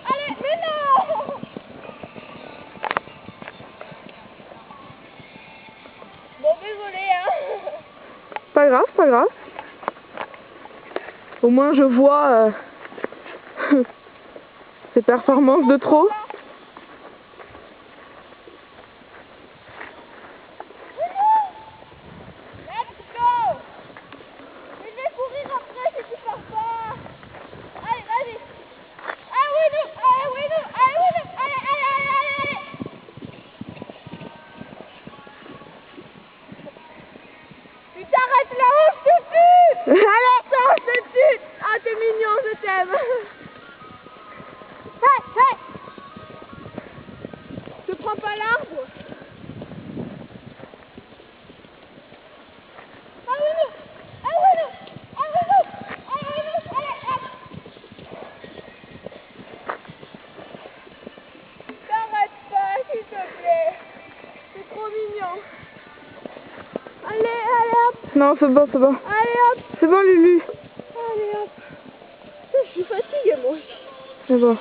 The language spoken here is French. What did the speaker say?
allez, mais non! Bon, désolé, hein. Pas grave, pas grave. Au moins je vois ces performances de trop. Let's go! Mais je vais courir après si tu pars pas. Allez, vas-y. Ah oui, non, ah oui, non, ah oui, non, allez, allez, allez, allez. Tu t'arrêtes là-haut, je te tue. Allez! Non, je te tue. Ah, t'es mignon, je t'aime. Hey, hey. Je prends pas l'arbre. Ah oui, non, ah oui, non, ah oui, non, ah oui, non, allez, hop. T'arrêtes pas, s'il te plaît. C'est trop mignon. Allez, allez, hop. Non, c'est bon, c'est bon. Allez, hop. C'est bon, Lulu. Allez, hop. Je suis fatiguée, moi. C'est bon.